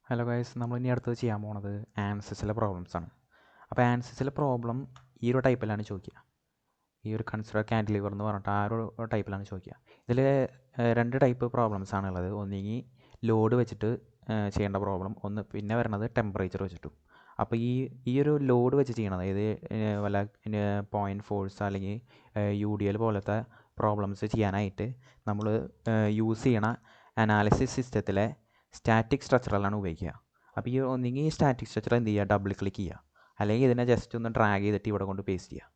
Hello guys, നമ്മൾ ഇനി അടുത്തത് ചെയ്യാൻ പോണത് ആൻസസിലെ പ്രോബ്ലംസ് ആണ്. അപ്പോൾ ആൻസസിലെ പ്രോബ്ലം ഈ ഒരു ടൈപ്പിലാണ് ചോദിക്കുക. ഈ ഒരു കൺസിഡർ കാൻഡിലിവർ എന്ന് പറഞ്ഞിട്ട് ആ ഒരു ടൈപ്പിലാണ് ചോദിക്കുക. ഇതിൽ രണ്ട് ടൈപ്പ് പ്രോബ്ലംസ് ആണുള്ളത്. ഒന്നുകിൽ ലോഡ് വെച്ചിട്ട് ചെയ്യേണ്ട പ്രോബ്ലം, ഒന്ന് പിന്നെ വരണത് ടെമ്പറേച്ചർ വെച്ചിട്ടും. അപ്പോൾ ഈ ഒരു ലോഡ് വെച്ച് ചെയ്യണത്, ഇത് വല്ല പോയിൻറ്റ് ഫോഴ്സ് അല്ലെങ്കിൽ UDL പോലത്തെ പ്രോബ്ലംസ് ചെയ്യാനായിട്ട് നമ്മൾ യൂസ് ചെയ്യണ അനാലിസിസ് സിസ്റ്റത്തിലെ സ്റ്റാറ്റിക് സ്ട്രക്ചറിലാണ് ഉപയോഗിക്കുക. അപ്പോൾ ഈ ഒന്നെങ്കിൽ ഈ സ്റ്റാറ്റിക് സ്ട്രക്ചർ എന്ത് ചെയ്യുക, ഡബിൾ ക്ലിക്ക് ചെയ്യുക, അല്ലെങ്കിൽ ഇതിനെ ജസ്റ്റ് ഒന്ന് ഡ്രാഗ് ചെയ്തിട്ട് ഇവിടെ കൊണ്ട് പേസ്റ്റ് ചെയ്യുക.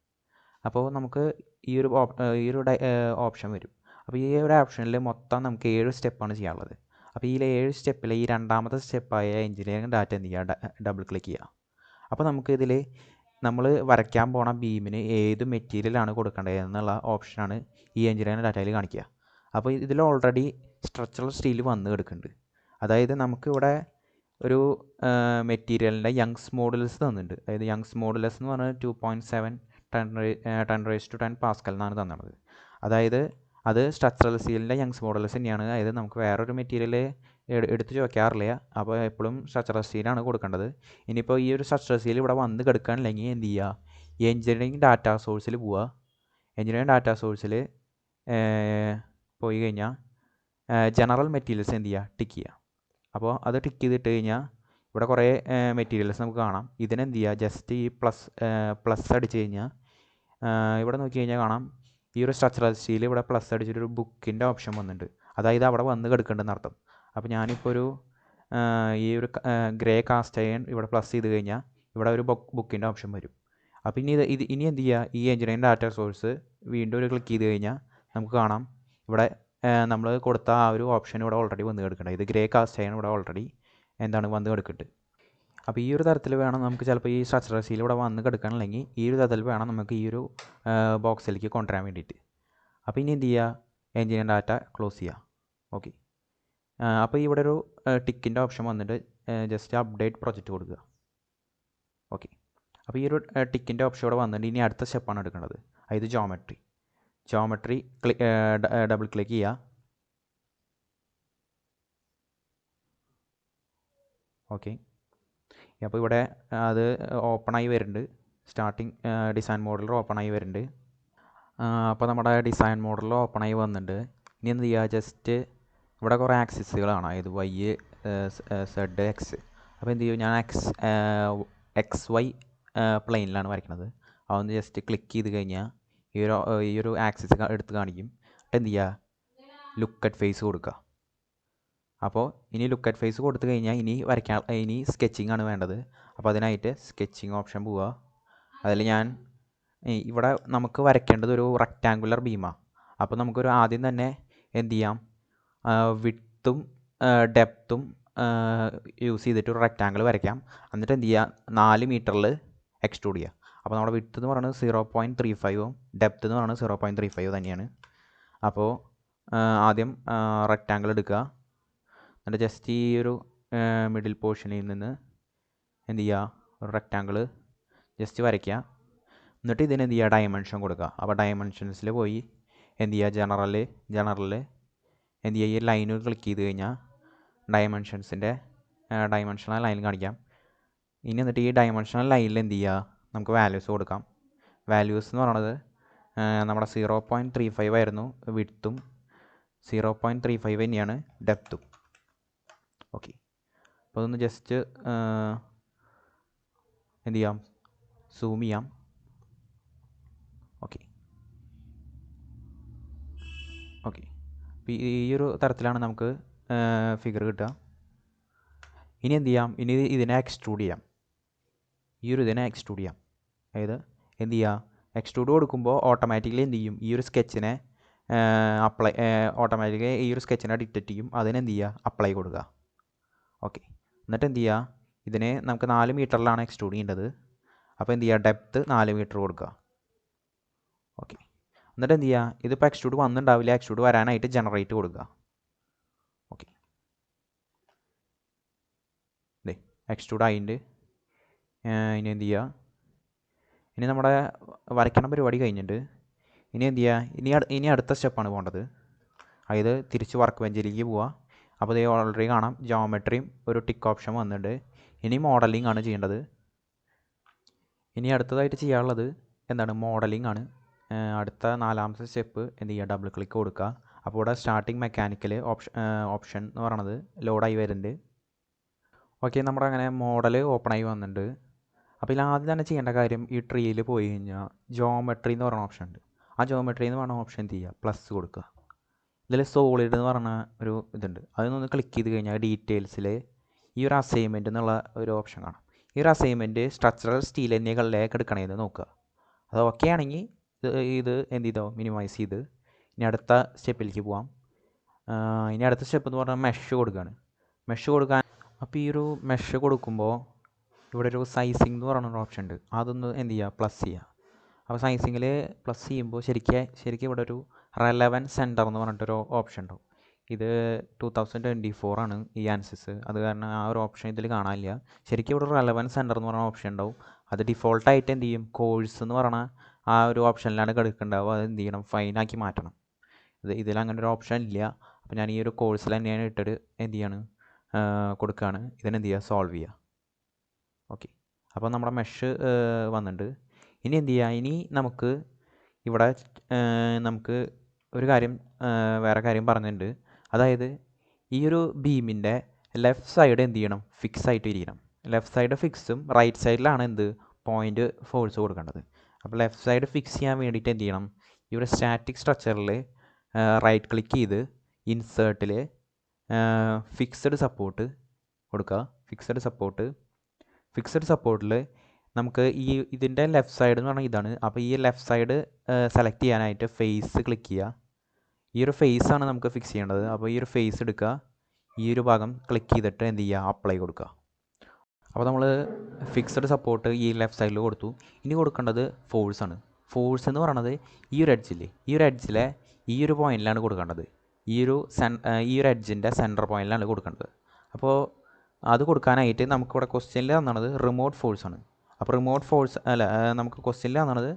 അപ്പോൾ നമുക്ക് ഈ ഒരു ഓപ്ഷൻ വരും. അപ്പോൾ ഈ ഒരു ഓപ്ഷനിൽ മൊത്തം നമുക്ക് 7 സ്റ്റെപ്പാണ് ചെയ്യാനുള്ളത്. അപ്പോൾ ഈ 7 സ്റ്റെപ്പിൽ ഈ രണ്ടാമത്തെ സ്റ്റെപ്പായ എഞ്ചിനീയറിംഗ് ഡാറ്റ എന്ത് ചെയ്യുക, ഡബിൾ ക്ലിക്ക് ചെയ്യുക. അപ്പോൾ നമുക്കിതിൽ നമ്മൾ വരയ്ക്കാൻ പോണ ബീമിന് ഏത് മെറ്റീരിയലാണ് കൊടുക്കേണ്ടത് എന്നുള്ള ഓപ്ഷനാണ് ഈ എഞ്ചിനീയറിംഗ് ഡാറ്റയിൽ കാണിക്കുക. അപ്പോൾ ഇതിൽ ഓൾറെഡി സ്ട്രക്ചറൽ സ്റ്റീൽ വന്ന് കിടക്കുന്നുണ്ട്. അതായത് നമുക്കിവിടെ ഒരു മെറ്റീരിയലിൻ്റെ യങ്സ് മോഡുലസ് തന്നിട്ടുണ്ട്. അതായത് യങ്സ് മോഡുലസ് എന്ന് പറഞ്ഞാൽ 2.7 10⁻10 പാസ്കൽ എന്നാണ് തന്നത്. അതായത് അത് സ്ട്രക്ചറൽ സ്റ്റീലിൻ്റെ യങ്സ് മോഡുലസ് തന്നെയാണ്. അതായത് നമുക്ക് വേറൊരു മെറ്റീരിയൽ എടുത്ത് ചോദിക്കാറില്ല. അപ്പോൾ എപ്പോഴും സ്ട്രക്ചറൽ സ്റ്റീലാണ് കൊടുക്കേണ്ടത്. ഇനിയിപ്പോൾ ഈ ഒരു സ്ട്രക്ചറൽ സ്റ്റീൽ ഇവിടെ വന്ന് കിടക്കുകയാണെങ്കിൽ എന്ത് ചെയ്യുക, ഈ എഞ്ചിനീയറിംഗ് ഡാറ്റ സോഴ്സിൽ പോവുക. എഞ്ചിനീയറിംഗ് ഡാറ്റ സോഴ്സിൽ പോയി കഴിഞ്ഞാൽ ജനറൽ മെറ്റീരിയൽസ് എന്ത് ചെയ്യുക, ടിക്ക് ചെയ്യുക. അപ്പോൾ അത് ടിക്ക് ചെയ്തിട്ട് കഴിഞ്ഞാൽ ഇവിടെ കുറേ മെറ്റീരിയൽസ് നമുക്ക് കാണാം. ഇതിനെന്ത് ചെയ്യുക, ജസ്റ്റ് ഈ പ്ലസ് അടിച്ച് കഴിഞ്ഞാൽ ഇവിടെ നോക്കി കഴിഞ്ഞാൽ കാണാം ഈ ഒരു സ്ട്രക്ചറൽ സ്റ്റീൽ ഇവിടെ പ്ലസ് അടിച്ചിട്ടൊരു ബുക്കിൻ്റെ ഓപ്ഷൻ വന്നിട്ടുണ്ട്. അതായത് അവിടെ വന്ന് കിടക്കുന്നുണ്ടെന്ന് അർത്ഥം. അപ്പോൾ ഞാനിപ്പോൾ ഒരു ഈ ഒരു ഗ്രേ കാസ്റ്റ് അയൺ ഇവിടെ പ്ലസ് ചെയ്ത് കഴിഞ്ഞാൽ ഇവിടെ ഒരു ബുക്കിൻ്റെ ഓപ്ഷൻ വരും. അപ്പോൾ ഇനി എന്ത് ചെയ്യുക, ഈ എഞ്ചിനീയറിംഗ് ഡാറ്റ സോഴ്സ് വീണ്ടും ഒരു ക്ലിക്ക് ചെയ്ത് കഴിഞ്ഞാൽ നമുക്ക് കാണാം ഇവിടെ നമ്മൾ കൊടുത്ത ആ ഒരു ഓപ്ഷൻ ഇവിടെ ഓൾറെഡി വന്ന് കിടക്കുന്നുണ്ട്. ഇത് ഗ്രേ കാസ്റ്റ് അയൺ ഇവിടെ ഓൾറെഡി വന്ന് കിടക്കുന്നുണ്ട്. അപ്പോൾ ഈ ഒരു തരത്തിൽ വേണം നമുക്ക് ചിലപ്പോൾ ഈ സ്ട്രക്ചറൽ സ്റ്റീൽ ഇവിടെ വന്ന് കിടക്കണമെങ്കിൽ ഈ ഒരു തരത്തിൽ വേണം നമുക്ക് ഈ ഒരു ബോക്സിലേക്ക് കൊണ്ടുവരാൻ വേണ്ടിയിട്ട്. അപ്പോൾ ഇനി എന്ത് ചെയ്യുക, എഞ്ചിനീയറിംഗ് ഡാറ്റ ക്ലോസ് ചെയ്യുക. ഓക്കെ, അപ്പോൾ ഇവിടെ ഒരു ടിക്കിൻ്റെ ഓപ്ഷൻ വന്നിട്ട് ജസ്റ്റ് അപ്ഡേറ്റ് പ്രൊജക്റ്റ് കൊടുക്കുക. ഓക്കെ, അപ്പോൾ ഈ ഒരു ടിക്കിൻ്റെ ഓപ്ഷൻ ഇവിടെ വന്നിട്ട് ഇനി അടുത്ത സ്റ്റെപ്പാണ് എടുക്കേണ്ടത്. അതായത് ജോമെട്രി ഡബിൾ ക്ലിക്ക് ചെയ്യുക. ഓക്കെ, അപ്പോൾ ഇവിടെ അത് ഓപ്പണായി വരുന്നുണ്ട്. സ്റ്റാർട്ടിങ് ഡിസൈൻ മോഡൽ ഓപ്പണായി വരുന്നുണ്ട്. അപ്പോൾ നമ്മുടെ ഡിസൈൻ മോഡൽ ഓപ്പണായി വന്നിട്ടുണ്ട്. ഇനി എന്ത് ചെയ്യുക, ജസ്റ്റ് ഇവിടെ കുറേ ആക്സിസുകളാണ്, അതായത് Y, Z, X. അപ്പോൾ എന്ത് ചെയ്യും, ഞാൻ XY പ്ലെയിനിലാണ് വരയ്ക്കുന്നത്. അതൊന്ന് ജസ്റ്റ് ക്ലിക്ക് ചെയ്ത് കഴിഞ്ഞാൽ ഈ ഒരു ആക്സിസ് എടുത്ത് കാണിക്കും. എന്ത് ചെയ്യുക, ലുക്ക് അറ്റ് ഫേസ് കൊടുക്കുക. അപ്പോൾ ഇനി ലുക്ക് അറ്റ് ഫേസ് കൊടുത്തു കഴിഞ്ഞാൽ ഇനി സ്കെച്ചിങ് ആണ് വേണ്ടത്. അപ്പോൾ അതിനായിട്ട് സ്കെച്ചിങ് ഓപ്ഷൻ പോവുക. അതിൽ ഞാൻ ഇവിടെ നമുക്ക് വരയ്ക്കേണ്ടത് ഒരു റെക്റ്റാങ്കുലർ ബീമാണ്. അപ്പോൾ നമുക്കൊരു ആദ്യം തന്നെ എന്ത് ചെയ്യാം, വിഡ്ത്തും ഡെപ്ത്തും യൂസ് ചെയ്തിട്ട് ഒരു റെക്റ്റാങ്കിൾ വരയ്ക്കാം. എന്നിട്ട് എന്ത് ചെയ്യുക, 4 മീറ്ററിൽ എക്സ്ട്രൂഡ് ചെയ്യുക. അപ്പോൾ നമ്മുടെ വിഡ്ത്ത് എന്ന് പറയുന്നത് 0.35ഉം ഡെപ്ത്ത് എന്ന് പറയുന്നത് 0.35 തന്നെയാണ്. അപ്പോൾ ആദ്യം റെക്റ്റാങ്കിൾ എടുക്കുക. എന്നിട്ട് ജസ്റ്റ് ഈ ഒരു മിഡിൽ പോർഷനിൽ നിന്ന് എന്ത് ചെയ്യുക, ഒരു റെക്റ്റാങ്കിൾ ജസ്റ്റ് വരയ്ക്കുക. എന്നിട്ട് ഇതിന് എന്ത് ചെയ്യുക, ഡയമെൻഷൻ കൊടുക്കുക. അപ്പോൾ ഡയമെൻഷൻസിൽ പോയി എന്ത് ചെയ്യുക, ജനറലിൽ എന്ത് ചെയ്യുക, ഈ ലൈന് ക്ലിക്ക് ചെയ്ത് കഴിഞ്ഞാൽ ഡയമെൻഷണൽ ലൈൻ കാണിക്കാം. ഇനി എന്നിട്ട് ഈ ഡയമെൻഷണൽ ലൈനിൽ എന്ത് ചെയ്യുക, നമുക്ക് വാല്യൂസ് കൊടുക്കാം. വാല്യൂസ് എന്ന് പറയുന്നത് നമ്മുടെ 0.35 ആയിരുന്നു വിഡ്ത്തും 0.35 തന്നെയാണ് ഡെപ്ത്തും. ഓക്കെ, അപ്പോൾ അതൊന്ന് ജസ്റ്റ് എന്ത് ചെയ്യാം, സൂം ചെയ്യാം. ഓക്കെ, അപ്പോൾ ഈ ഒരു തരത്തിലാണ് നമുക്ക് ഫിഗർ കിട്ടുക. ഇനി എന്ത് ചെയ്യാം, ഇനി ഇതിനെ എക്സ്ട്രൂഡ് ചെയ്യാം. ഇതിനെ എക്സ്ട്രൂഡ് ചെയ്യാം. അതായത് എന്ത് ചെയ്യുക, എക്സ്ട്രൂഡ് കൊടുക്കുമ്പോൾ ഓട്ടോമാറ്റിക്കലി എന്ത് ചെയ്യും, ഈ ഒരു സ്കെച്ചിനെ ഓട്ടോമാറ്റിക്കലി ഈ ഒരു സ്കെച്ചിനെ ഡിറ്റക്റ്റ് ചെയ്യും. അതിനെന്ത് ചെയ്യുക, അപ്ലൈ കൊടുക്കുക. ഓക്കെ, എന്നിട്ട് എന്ത് ചെയ്യുക, ഇതിനെ നമുക്ക് 4 മീറ്ററിലാണ് എക്സ്ട്രൂഡ് ചെയ്യേണ്ടത്. അപ്പോൾ എന്ത് ചെയ്യുക, ഡെപ്ത്ത് 4 മീറ്റർ കൊടുക്കുക. ഓക്കെ, എന്നിട്ട് എന്ത് ചെയ്യുക, ഇതിപ്പോൾ എക്സ്ട്രൂഡ് വന്നിട്ടുണ്ടാവില്ല, എക്സ്ട്രൂഡ് വരാനായിട്ട് ജനറേറ്റ് കൊടുക്കുക. ഓക്കെ, എക്സ്ട്രൂഡ് ആയിട്ട് ഇനി എന്ത് ചെയ്യുക, ഇനി നമ്മുടെ വരയ്ക്കണ പരിപാടി കഴിഞ്ഞിട്ട് ഇനി എന്ത് ചെയ്യുക, ഇനി അടുത്ത സ്റ്റെപ്പാണ് പോകേണ്ടത്. അതായത് തിരിച്ച് വർക്ക് ബെഞ്ചിലേക്ക് പോവുക. അപ്പോൾ ഇത് ഓൾറെഡി കാണാം ജോമെട്രിയും ഒരു ടിക്ക് ഓപ്ഷൻ വന്നിട്ടുണ്ട്. ഇനി മോഡലിംഗ് ആണ് ചെയ്യേണ്ടത്. ഇനി അടുത്തതായിട്ട് ചെയ്യാനുള്ളത് എന്താണ്, മോഡലിംഗ് ആണ്. അടുത്ത 4ാമത്തെ സ്റ്റെപ്പ് എന്ത് ചെയ്യുക, ഡബിൾ ക്ലിക്ക് കൊടുക്കുക. അപ്പോൾ ഇവിടെ സ്റ്റാർട്ടിങ് മെക്കാനിക്കൽ ഓപ്ഷൻ എന്ന് പറയുന്നത് ലോഡായി വരുന്നുണ്ട്. ഓക്കെ, നമ്മുടെ അങ്ങനെ മോഡൽ ഓപ്പണായി വന്നിട്ടുണ്ട്. അപ്പോൾ ഇതിൽ ആദ്യം തന്നെ ചെയ്യേണ്ട കാര്യം, ഈ ട്രീയിൽ പോയി കഴിഞ്ഞാൽ ജോമെട്രി എന്ന് പറയുന്ന ഓപ്ഷൻ ഉണ്ട്. ആ ജോമെട്രി എന്ന് പറയുന്ന ഓപ്ഷൻ എന്ത് ചെയ്യുക, പ്ലസ് കൊടുക്കുക. ഇതിൽ സോളിഡ് എന്ന് പറഞ്ഞ ഒരു ഇതുണ്ട്, അതൊന്ന് ക്ലിക്ക് ചെയ്ത് കഴിഞ്ഞാൽ ഡീറ്റെയിൽസിൽ ഈ ഒരു അസൈൻമെൻറ്റ് എന്നുള്ള ഒരു ഓപ്ഷൻ കാണാം. ഈ ഒരു അസൈൻമെൻറ്റ് സ്ട്രക്ചറൽ സ്റ്റീൽ എന്നിവകളിലേക്ക് എടുക്കണമെന്ന് നോക്കുക. അത് ഓക്കെ ആണെങ്കിൽ ഇത് എന്ത് ചെയ്തോ, മിനിമൈസ് ചെയ്ത് ഇനി അടുത്ത സ്റ്റെപ്പിലേക്ക് പോവാം. ഇനി അടുത്ത സ്റ്റെപ്പ് എന്ന് പറഞ്ഞാൽ മെഷ് കൊടുക്കുകയാണ്. മെഷ് കൊടുക്കാൻ, അപ്പോൾ ഈ ഒരു മെഷ് കൊടുക്കുമ്പോൾ ഇവിടെ ഒരു സൈസിങ് എന്ന് പറയുന്നൊരു ഓപ്ഷൻ ഉണ്ട്, അതൊന്ന് എന്ത് ചെയ്യുക, പ്ലസ് ചെയ്യുക. അപ്പോൾ സൈസിങ്ങിൽ പ്ലസ് ചെയ്യുമ്പോൾ ശരിക്കും ഇവിടെ ഒരു റെലവൻറ്റ് സെൻറ്റർ എന്ന് പറഞ്ഞിട്ടൊരു ഓപ്ഷൻ ഉണ്ടാവും. ഇത് 2024 ആണ് ഈ ആൻസിസ്, അത് കാരണം ആ ഒരു ഓപ്ഷൻ ഇതിൽ കാണാനില്ല. ശരിക്കും ഇവിടെ റെലവൻറ്റ് സെൻറ്റർ എന്ന് പറയുന്ന ഓപ്ഷൻ ഉണ്ടാവും. അത് ഡിഫോൾട്ടായിട്ട് എന്ത് ചെയ്യും, കോഴ്സ് എന്ന് പറഞ്ഞ ആ ഒരു ഓപ്ഷനിലാണ് കിടക്കുന്നുണ്ടാവുക. അത് എന്ത് ചെയ്യണം, ഫൈനാക്കി മാറ്റണം. ഇതിൽ അങ്ങനെ ഒരു ഓപ്ഷൻ ഇല്ല. അപ്പോൾ ഞാൻ ഈ ഒരു കോഴ്സിൽ തന്നെയാണ് ഇട്ടിട്ട് എന്ത് ചെയ്യാണ്, കൊടുക്കുകയാണ്. ഇതിനെന്ത് ചെയ്യുക, സോൾവ് ചെയ്യുക. ഓക്കെ, അപ്പോൾ നമ്മുടെ മെഷ് വന്നിട്ടുണ്ട്. ഇനി എന്ത് ചെയ്യുക, ഇനി നമുക്ക് ഇവിടെ നമുക്ക് ഒരു കാര്യം, വേറെ കാര്യം പറഞ്ഞിട്ടുണ്ട്. അതായത് ഈ ഒരു ബീമിൻ്റെ ലെഫ്റ്റ് സൈഡ് എന്ത് ചെയ്യണം, ഫിക്സ് ആയിട്ട് ഇരിക്കണം. ലെഫ്റ്റ് സൈഡ് ഫിക്സും റൈറ്റ് സൈഡിലാണ് എന്ത്, പോയിൻ്റ് ഫോഴ്സ് കൊടുക്കേണ്ടത്. അപ്പോൾ ലെഫ്റ്റ് സൈഡ് ഫിക്സ് ചെയ്യാൻ വേണ്ടിയിട്ട് എന്ത് ചെയ്യണം, ഈ ഒരു സ്റ്റാറ്റിക് സ്ട്രക്ചറിൽ റൈറ്റ് ക്ലിക്ക് ചെയ്ത് ഇൻസേർട്ടിൽ ഫിക്സഡ് സപ്പോർട്ട് കൊടുക്കുക. ഫിക്സഡ് സപ്പോർട്ടിൽ നമുക്ക് ഇതിൻ്റെ ലെഫ്റ്റ് സൈഡ് എന്ന് പറഞ്ഞാൽ ഇതാണ്. അപ്പോൾ ഈ ലെഫ്റ്റ് സൈഡ് സെലക്ട് ചെയ്യാനായിട്ട് ഫേസ് ക്ലിക്ക് ചെയ്യുക. ഈ ഒരു ഫേസാണ് നമുക്ക് ഫിക്സ് ചെയ്യേണ്ടത്. അപ്പോൾ ഈ ഒരു ഫേസ് എടുക്കുക, ഈ ഒരു ഭാഗം ക്ലിക്ക് ചെയ്തിട്ട് എന്ത് ചെയ്യുക, അപ്ലൈ കൊടുക്കുക. അപ്പോൾ നമ്മൾ ഫിക്സഡ് സപ്പോർട്ട് ഈ ലെഫ്റ്റ് സൈഡിൽ കൊടുത്തു. ഇനി കൊടുക്കേണ്ടത് ഫോഴ്സാണ്. ഫോഴ്സ് എന്ന് പറയുന്നത് ഈ ഒരു എഡ്ജിലെ ഈ ഒരു പോയിന്റിലാണ് കൊടുക്കേണ്ടത്. ഈ ഒരു എഡ്ജിൻ്റെ സെൻറ്റർ പോയിന്റിലാണ് കൊടുക്കേണ്ടത്. അപ്പോൾ അത് കൊടുക്കാനായിട്ട് നമുക്കിവിടെ ക്വസ്റ്റ്യനിൽ തന്നത് റിമോട്ട് ഫോഴ്സ് ആണ്. അപ്പോൾ റിമോട്ട് ഫോഴ്സ് അല്ല, നമുക്ക് ക്വസ്റ്റ്യനിൽ തന്നത്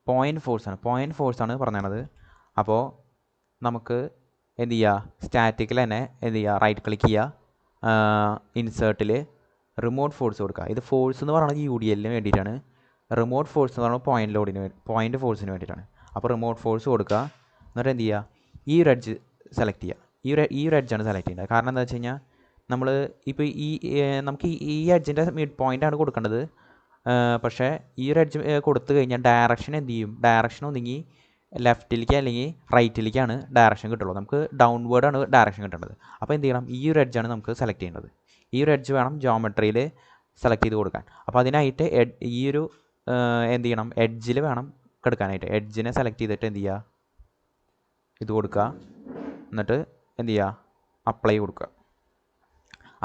പോയിൻറ്റ് ഫോഴ്സാണ് പറഞ്ഞത്. അപ്പോൾ നമുക്ക് എന്ത് ചെയ്യുക, സ്റ്റാറ്റിക്കിൽ തന്നെ എന്ത് ചെയ്യുക, റൈറ്റ് ക്ലിക്ക് ചെയ്യുക, ഇൻസേർട്ടിൽ റിമോട്ട് ഫോഴ്സ് കൊടുക്കുക. ഇത് ഫോഴ്സ് എന്ന് പറയുന്നത് UDLന് വേണ്ടിയിട്ടാണ്. റിമോട്ട് ഫോഴ്സ് എന്ന് പറയുന്നത് പോയിൻ്റ് ഫോഴ്സിന് വേണ്ടിയിട്ടാണ്. അപ്പോൾ റിമോട്ട് ഫോഴ്സ് കൊടുക്കുക. എന്നിട്ട് എന്ത് ചെയ്യുക, ഈ ഒരു എഡ്ജ് സെലക്ട് ചെയ്യുക. ഈ ഒരു എഡ്ജാണ് സെലക്ട് ചെയ്യേണ്ടത്. കാരണം എന്താ വെച്ച് കഴിഞ്ഞാൽ നമ്മൾ ഇപ്പോൾ നമുക്ക് ഈ എഡ്ജിൻ്റെ മിഡ് പോയിൻ്റാണ് കൊടുക്കേണ്ടത്. പക്ഷേ ഈ ഒരു എഡ്ജ് കൊടുത്തു കഴിഞ്ഞാൽ ഡയറക്ഷൻ എന്ത് ചെയ്യും, ഡയറക്ഷൻ ഒന്നെങ്കിൽ ലെഫ്റ്റിലേക്ക് അല്ലെങ്കിൽ റൈറ്റിലേക്കാണ് ഡയറക്ഷൻ കിട്ടുള്ളൂ. നമുക്ക് ഡൗൺവേർഡാണ് ഡയറക്ഷൻ കിട്ടേണ്ടത്. അപ്പോൾ എന്ത് ചെയ്യണം, ഈ ഒരു എഡ്ജാണ് നമുക്ക് സെലക്ട് ചെയ്യേണ്ടത്. ഈ ഒരു എഡ്ജ് വേണം ജോമെട്രിയിൽ സെലക്ട് ചെയ്ത് കൊടുക്കാൻ. അപ്പോൾ അതിനായിട്ട് ഈ ഒരു എന്ത് ചെയ്യണം, എഡ്ജിൽ വേണം കിടക്കാനായിട്ട്. എഡ്ജിനെ സെലക്ട് ചെയ്തിട്ട് എന്ത് ചെയ്യുക, ഇത് കൊടുക്കുക. എന്നിട്ട് എന്ത് ചെയ്യുക, അപ്ലൈ കൊടുക്കുക.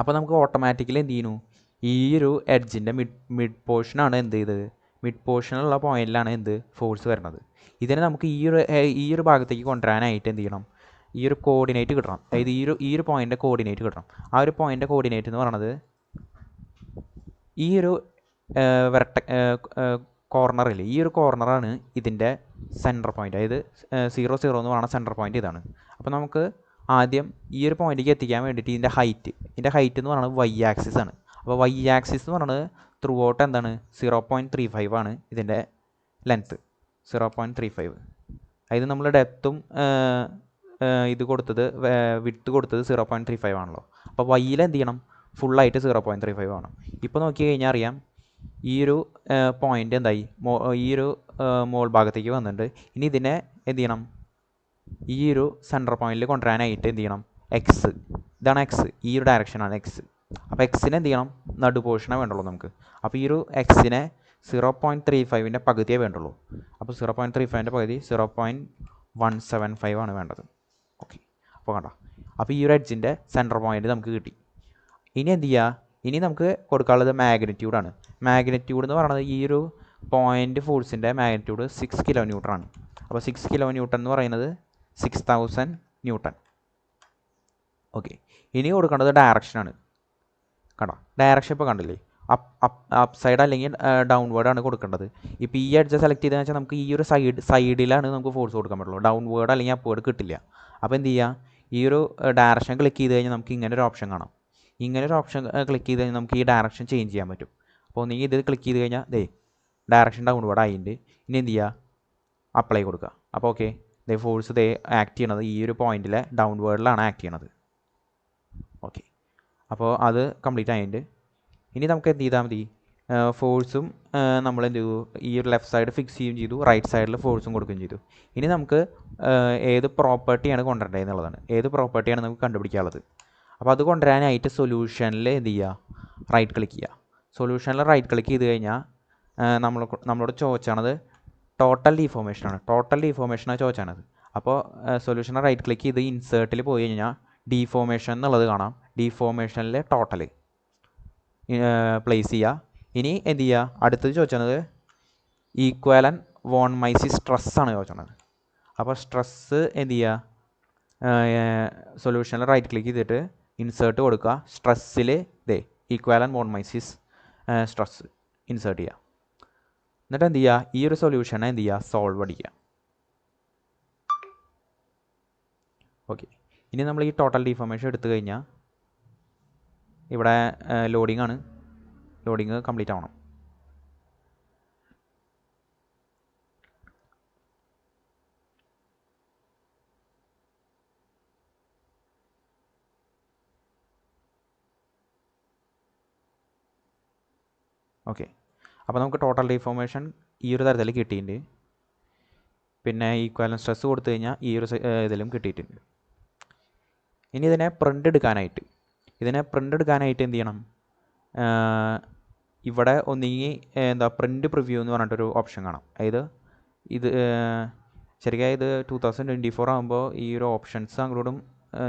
അപ്പോൾ നമുക്ക് ഓട്ടോമാറ്റിക്കലി എന്ത് ചെയ്യുന്നു, ഈ ഒരു എഡ്ജിൻ്റെ മിഡ് പോർഷനാണ് എന്ത് ചെയ്തത്, മിഡ് പോർഷനുള്ള പോയിന്റിലാണ് എന്ത് ഫോഴ്സ് വരുന്നത്. ഇതിനെ നമുക്ക് ഈ ഒരു ഭാഗത്തേക്ക് കൊണ്ടുവരാനായിട്ട് എന്ത് ചെയ്യണം, ഈ ഒരു കോർഡിനേറ്റ് കിട്ടണം. അതായത് ഈ ഒരു പോയിൻ്റിൻ്റെ കോർഡിനേറ്റ് കിട്ടണം. ആ ഒരു പോയിൻ്റിൻ്റെ കോർഡിനേറ്റ് എന്ന് പറയുന്നത് ഈ ഒരു കോർണറിൽ, ഈ ഒരു കോർണറാണ് ഇതിൻ്റെ സെൻറ്റർ പോയിൻ്റ്. അതായത് 0 0 എന്ന് പറയുന്ന സെൻറ്റർ പോയിൻ്റ് ഇതാണ്. അപ്പോൾ നമുക്ക് ആദ്യം ഈ ഒരു പോയിന്റിലേക്ക് എത്തിക്കാൻ വേണ്ടിയിട്ട് ഇതിൻ്റെ ഹൈറ്റ് എന്ന് പറയുന്നത് Y ആക്സിസ് ആണ്. അപ്പോൾ Y ആക്സിസ് എന്ന് പറയുന്നത് ത്രൂ ഔട്ട് എന്താണ്, 0.35 ആണ് ഇതിൻ്റെ ലെങ്ത്ത്, 0.35. അതായത് നമ്മൾ ഡെപ്തും ഇത് കൊടുത്തത് വിഡ്ത്ത് കൊടുത്തത് 0.35 ആണല്ലോ. അപ്പോൾ Yയിൽ എന്ത് ചെയ്യണം, ഫുള്ളായിട്ട് 0.35 ആണ്. ഇപ്പോൾ നോക്കി കഴിഞ്ഞാൽ അറിയാം ഈ ഒരു പോയിൻ്റ് എന്തായി, ഈ ഒരു മോൾ ഭാഗത്തേക്ക് വന്നിട്ടുണ്ട്. ഇനി ഇതിനെ എന്ത് ചെയ്യണം, ഈ ഒരു സെൻറ്റർ പോയിന്റിൽ കൊണ്ടുവരാനായിട്ട് എന്ത് ചെയ്യണം, ഇതാണ് എക്സ്, ഈ ഒരു ഡയറക്ഷനാണ് എക്സ്. അപ്പോൾ എക്സിനെ എന്ത് ചെയ്യണം, നടു പോർഷനേ വേണ്ടുള്ളൂ നമുക്ക്. അപ്പോൾ ഈ ഒരു എക്സിനെ 0.35ൻ്റെ പകുതിയേ വേണ്ടുള്ളൂ. അപ്പോൾ 0.35ൻ്റെ പകുതി 0.175 ആണ് വേണ്ടത്. ഓക്കെ, അപ്പോൾ കണ്ടോ, അപ്പോൾ ഈ ഒരു എഡ്ജിൻ്റെ സെൻറ്റർ പോയിൻ്റ് നമുക്ക് കിട്ടി. ഇനി എന്ത് ചെയ്യുക, ഇനി നമുക്ക് കൊടുക്കാനുള്ളത് മാഗ്നിറ്റ്യൂഡാണ്. മാഗ്നിറ്റ്യൂഡ് എന്ന് പറയുന്നത് ഈ ഒരു പോയിൻ്റ് ഫോഴ്സിൻ്റെ മാഗ്നിറ്റ്യൂഡ് 6 kN ആണ്. അപ്പോൾ 6 kN എന്ന് പറയുന്നത് 6000 ന്യൂട്ടൺ. ഓക്കെ, ഇനി കൊടുക്കേണ്ടത് ഡയറക്ഷനാണ്. കണ്ടോ, ഡയറക്ഷൻ ഇപ്പോൾ കണ്ടില്ലേ, അപ്പ് സൈഡ് അല്ലെങ്കിൽ ഡൗൺവേർഡാണ് കൊടുക്കേണ്ടത്. ഇപ്പോൾ ഈ എഡ്ജ് സെലക്ട് ചെയ്തതെന്ന് വെച്ചാൽ നമുക്ക് ഈ ഒരു സൈഡിലാണ് നമുക്ക് ഫോഴ്സ് കൊടുക്കാൻ പറ്റുള്ളൂ. ഡൗൺവേർഡ് അല്ലെങ്കിൽ അപ്വേർഡ് കിട്ടില്ല. അപ്പോൾ എന്ത് ചെയ്യുക, ഈ ഒരു ഡയറക്ഷൻ ക്ലിക്ക് ചെയ്ത് കഴിഞ്ഞാൽ നമുക്ക് ഇങ്ങനെ ഒരു ഓപ്ഷൻ കാണാം. ഇങ്ങനെ ഒരു ഓപ്ഷൻ ക്ലിക്ക് ചെയ്ത് കഴിഞ്ഞാൽ നമുക്ക് ഈ ഡയറക്ഷൻ ചേഞ്ച് ചെയ്യാൻ പറ്റും. അപ്പോൾ നീ ഇത് ക്ലിക്ക് ചെയ്ത് കഴിഞ്ഞാൽ ഡയറക്ഷൻ ഡൗൺവേർഡ് ആയിട്ടുണ്ട്. ഇനി എന്ത് ചെയ്യുക, അപ്ലൈ കൊടുക്കുക. അപ്പോൾ ഓക്കെ, ഫോഴ്സ് ആക്ട് ചെയ്യണത് ഈ ഒരു പോയിന്റിലെ ഡൗൺവേർഡിലാണ് ആക്ട് ചെയ്യണത്. ഓക്കെ, അപ്പോൾ അത് കംപ്ലീറ്റ് ആയിട്ടുണ്ട്. ഇനി നമുക്ക് എന്ത് ചെയ്താൽ മതി, ഫോഴ്സും നമ്മൾ എന്ത് ചെയ്തു, ഈ ഒരു ലെഫ്റ്റ് സൈഡ് ഫിക്സ് ചെയ്യുകയും ചെയ്തു, റൈറ്റ് സൈഡിൽ ഫോഴ്സും കൊടുക്കുകയും ചെയ്തു. ഇനി നമുക്ക് ഏത് പ്രോപ്പർട്ടിയാണ് കൊണ്ടുവരേണ്ടത് എന്നുള്ളതാണ്, ഏത് പ്രോപ്പർട്ടിയാണ് നമുക്ക് കണ്ടുപിടിക്കാനുള്ളത്. അപ്പോൾ അത് കൊണ്ടുവരാനായിട്ട് സൊല്യൂഷനിൽ എന്ത് ചെയ്യുക, റൈറ്റ് ക്ലിക്ക് ചെയ്യുക. സൊല്യൂഷനിൽ റൈറ്റ് ക്ലിക്ക് ചെയ്ത് കഴിഞ്ഞാൽ നമ്മളോട് ചോദിച്ചാണത് ടോട്ടൽ ഡീഫോർമേഷനാണ്. ടോട്ടൽ ഡീഫോർമേഷനാണ് ചോദിച്ചാണത്. അപ്പോൾ സൊല്യൂഷനിൽ റൈറ്റ് ക്ലിക്ക് ചെയ്ത് ഇൻസേർട്ടിൽ പോയി കഴിഞ്ഞാൽ ഡീഫോർമേഷൻ എന്നുള്ളത് കാണാം. ഡീഫോർമേഷനിൽ ടോട്ടൽ പ്ലേസ് ചെയ്യുക. ഇനി എന്ത് ചെയ്യുക, അടുത്തത് ചോദിച്ചത് ഈക്വലൻ വോൺ മൈസി സ്ട്രെസ്സാണ് ചോദിച്ചത്. അപ്പോൾ സ്ട്രെസ്സ് എന്ത് ചെയ്യുക, സൊല്യൂഷനിൽ റൈറ്റ് ക്ലിക്ക് ചെയ്തിട്ട് ഇൻസേർട്ട് കൊടുക്കുക. സ്ട്രെസ്സിൽ ഈക്വലൻ വോൺ മൈസിസ് സ്ട്രെസ് ഇൻസേർട്ട് ചെയ്യുക. എന്നിട്ട് എന്ത് ചെയ്യുക, ഈ ഒരു സൊല്യൂഷനെ എന്ത് ചെയ്യുക, സോൾവ് അടിക്കുക. ഓക്കെ, ഇനി നമ്മൾ ഈ ടോട്ടൽ ഡീഫോർമേഷൻ എടുത്തു കഴിഞ്ഞാൽ ഇവിടെ ലോഡിംഗ് ആണ്, ലോഡിങ് കംപ്ലീറ്റ് ആവണം. ഓക്കെ, അപ്പോൾ നമുക്ക് ടോട്ടൽ ഡീഫോർമേഷൻ ഈ ഒരു തരത്തിൽ കിട്ടിയിട്ടുണ്ട്. പിന്നെ ഈക്വലൻ സ്ട്രെസ് കൊടുത്തു കഴിഞ്ഞാൽ ഈ ഒരു ഇതിലും കിട്ടിയിട്ടുണ്ട്. ഇനി ഇതിനെ പ്രിൻ്റ് എടുക്കാനായിട്ട് എന്ത് ചെയ്യണം, ഇവിടെ ഒന്നുകിൽ പ്രിൻ്റ് പ്രിവ്യൂ എന്ന് പറഞ്ഞിട്ടൊരു ഓപ്ഷൻ കാണാം. അതായത് ശരിക്കും ഇത് 2024 ആകുമ്പോൾ ഈ ഒരു ഓപ്ഷൻസ് അങ്ങോട്ടും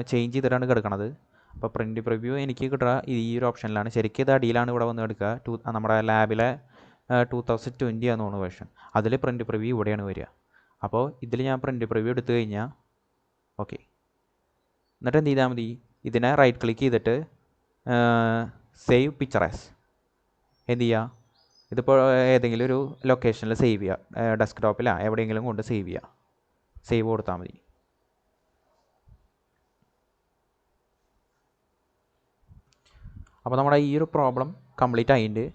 ചേഞ്ച് ചെയ്തിട്ടാണ് കിടക്കണത്. അപ്പോൾ പ്രിൻ്റ് പ്രിവ്യൂ എനിക്ക് കിട്ടുക ഈ ഒരു ഓപ്ഷനിലാണ്. ശരിക്കും ഇത് അടിയിലാണ് ഇവിടെ വന്ന് കിടക്കുക. നമ്മുടെ ലാബിലെ 2020 ആണെന്ന് തോന്നുന്നു വേർഷൻ. അതിൽ പ്രിൻ്റ് പ്രിവ്യൂ ഇവിടെയാണ് വരിക. അപ്പോൾ ഇതിൽ ഞാൻ പ്രിൻ്റ് പ്രിവ്യൂ എടുത്തു കഴിഞ്ഞാൽ ഓക്കെ, എന്നിട്ട് എന്ത് ചെയ്താൽ മതി, ഇതിനെ റൈറ്റ് ക്ലിക്ക് ചെയ്തിട്ട് സേവ് പിക്ചർ ആസ് എന്ത് ചെയ്യുക, ഇതിപ്പോൾ ഏതെങ്കിലും ഒരു ലൊക്കേഷനിൽ സേവ് ചെയ്യുക, ഡെസ്ക്ടോപ്പിലാണ് എവിടെയെങ്കിലും കൊണ്ട് സേവ് ചെയ്യുക. സേവ് കൊടുത്താൽ മതി. അപ്പോൾ നമ്മുടെ ഈ ഒരു പ്രോബ്ലം കംപ്ലീറ്റ് ആയിട്ടുണ്ട്.